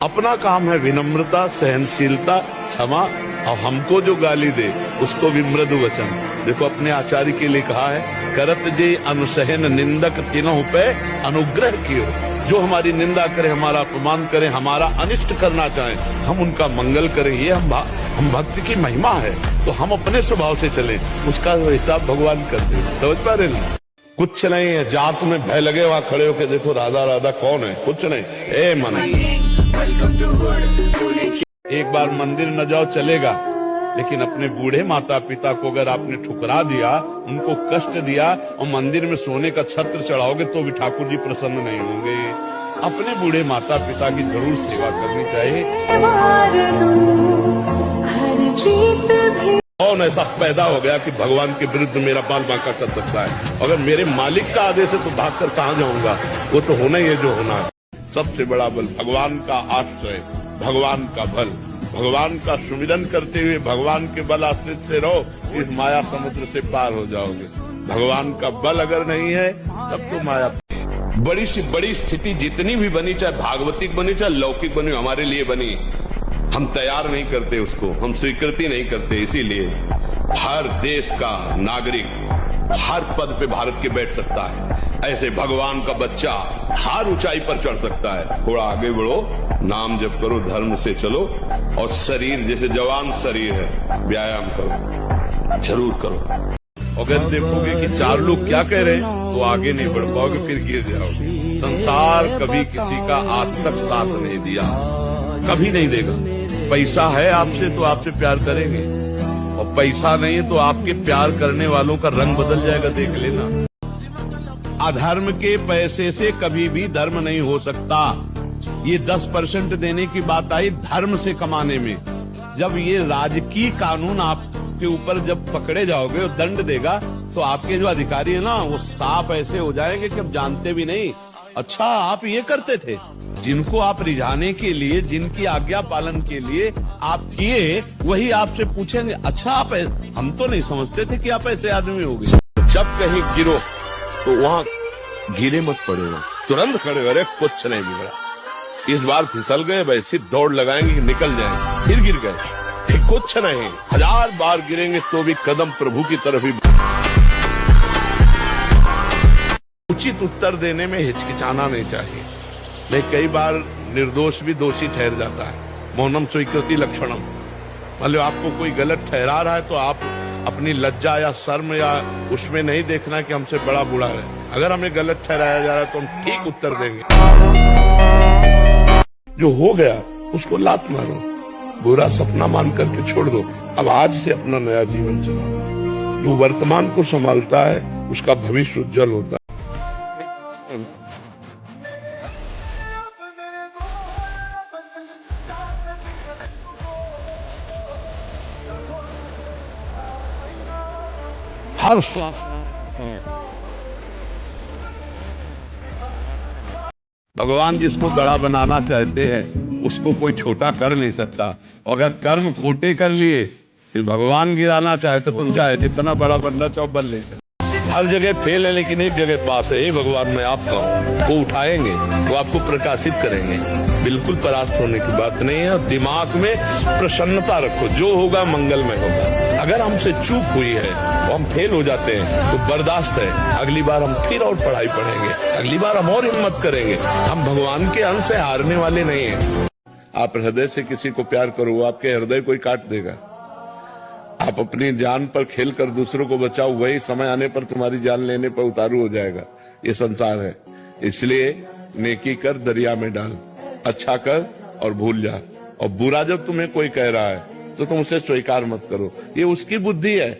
अपना काम है विनम्रता, सहनशीलता, क्षमा, और हमको जो गाली दे उसको भी मृदु वचन। देखो अपने आचार्य के लिए कहा है, करत जे अनुसहन निंदक तिनों पे अनुग्रह कियो। जो हमारी निंदा करे, हमारा अपमान करे, हमारा अनिष्ट करना चाहे, हम उनका मंगल करें, ये हम भक्ति की महिमा है। तो हम अपने स्वभाव से चलें, उसका हिसाब भगवान कर दे। समझ पा रहे ना? कुछ नहीं है, जात में भय लगे वहां खड़े होके देखो राधा राधा कौन है, कुछ नहीं। ए मन, एक बार मंदिर न जाओ चलेगा, लेकिन अपने बूढ़े माता पिता को अगर आपने ठुकरा दिया, उनको कष्ट दिया और मंदिर में सोने का छत्र चढ़ाओगे तो भी ठाकुर जी प्रसन्न नहीं होंगे। अपने बूढ़े माता पिता की जरूर सेवा करनी चाहिए। कौन ऐसा पैदा हो गया कि भगवान के विरुद्ध मेरा बाल बांका कर सकता है? अगर मेरे मालिक का आदेश है तो भागकर कहाँ जाऊंगा? वो तो होना ही है जो होना है। सबसे बड़ा बल भगवान का आश्रय, भगवान का बल, भगवान का सुमिरन करते हुए भगवान के बल आश्रित से रहो, इस माया समुद्र से पार हो जाओगे। भगवान का बल अगर नहीं है तब तो माया। बड़ी से बड़ी स्थिति जितनी भी बनी, चाहे भागवतिक बनी चाहे लौकिक बनी, हमारे लिए बनी, हम तैयार नहीं करते उसको, हम स्वीकृति नहीं करते। इसीलिए हर देश का नागरिक हर पद पे भारत के बैठ सकता है, ऐसे भगवान का बच्चा हर ऊंचाई पर चढ़ सकता है। थोड़ा आगे बढ़ो, नाम जप करो, धर्म से चलो, और शरीर जैसे जवान शरीर है, व्यायाम करो, जरूर करो। अगर देखोगे कि चार लोग क्या कह रहे हैं तो आगे नहीं बढ़ पाओगे, फिर गिर जाओगे। संसार कभी किसी का आज तक साथ नहीं दिया, कभी नहीं देगा। पैसा है आपसे तो आपसे प्यार करेंगे, और पैसा नहीं है तो आपके प्यार करने वालों का रंग बदल जाएगा, देख लेना। अधर्म के पैसे से कभी भी धर्म नहीं हो सकता। ये 10% देने की बात आई धर्म से कमाने में। जब ये राजकीय कानून आपके ऊपर जब पकड़े जाओगे और दंड देगा, तो आपके जो अधिकारी है ना, वो साफ ऐसे हो जाएंगे कि अब जानते भी नहीं, अच्छा आप ये करते थे। जिनको आप रिझाने के लिए, जिनकी आज्ञा पालन के लिए आप किए, वही आपसे पूछेंगे, अच्छा आप, हम तो नहीं समझते थे कि आप ऐसे आदमी हो गए। जब कहीं गिरो तो वहां गिरे मत पड़ेगा, तुरंत खड़े, अरे कुछ नहीं बिगड़ा, इस बार फिसल गए, वैसे दौड़ लगाएंगे कि निकल जाएंगे, फिर गिर गए, कुछ नहीं, 1000 बार गिरेंगे तो भी कदम प्रभु की तरफ ही। उचित उत्तर देने में हिचकिचाना नहीं चाहिए। नहीं, कई बार निर्दोष भी दोषी ठहर जाता है। मौनम स्वीकृति लक्षणम। मतलब आपको कोई गलत ठहरा रहा है तो आप अपनी लज्जा या शर्म या उसमें नहीं देखना कि हमसे बड़ा बुरा है। अगर हमें गलत ठहराया जा रहा है तो हम ठीक उत्तर देंगे। जो हो गया उसको लात मारो, बुरा सपना मान करके छोड़ दो। अब आज से अपना नया जीवन चलाओ। जो वर्तमान को संभालता है उसका भविष्य उज्जवल होता है। हर भगवान जिसको बड़ा बनाना चाहते हैं उसको कोई छोटा कर नहीं सकता। अगर कर्म खोटे कर लिए फिर भगवान गिराना चाहे तो तुम चाहे जितना बड़ा बनना चाहो बन ले सकते। हर जगह फेल है लेकिन एक जगह पास है। हे भगवान मैं आपका हूँ, वो उठाएंगे, वो आपको प्रकाशित करेंगे। बिल्कुल परास्त होने की बात नहीं है। और दिमाग में प्रसन्नता रखो, जो होगा मंगलमय होगा। अगर हमसे चूक हुई है तो हम फेल हो जाते हैं तो बर्दाश्त है, अगली बार हम फिर और पढ़ाई पढ़ेंगे, अगली बार हम और हिम्मत करेंगे। हम भगवान के अंश से हारने वाले नहीं हैं। आप हृदय से किसी को प्यार करो, वो आपके हृदय को ही काट देगा। आप अपनी जान पर खेल कर दूसरों को बचाओ, वही समय आने पर तुम्हारी जान लेने पर उतारू हो जाएगा। ये संसार है। इसलिए नेकी कर दरिया में डाल, अच्छा कर और भूल जा। और बुरा जब तुम्हें कोई कह रहा है तो तुम उसे स्वीकार मत करो, ये उसकी बुद्धि है।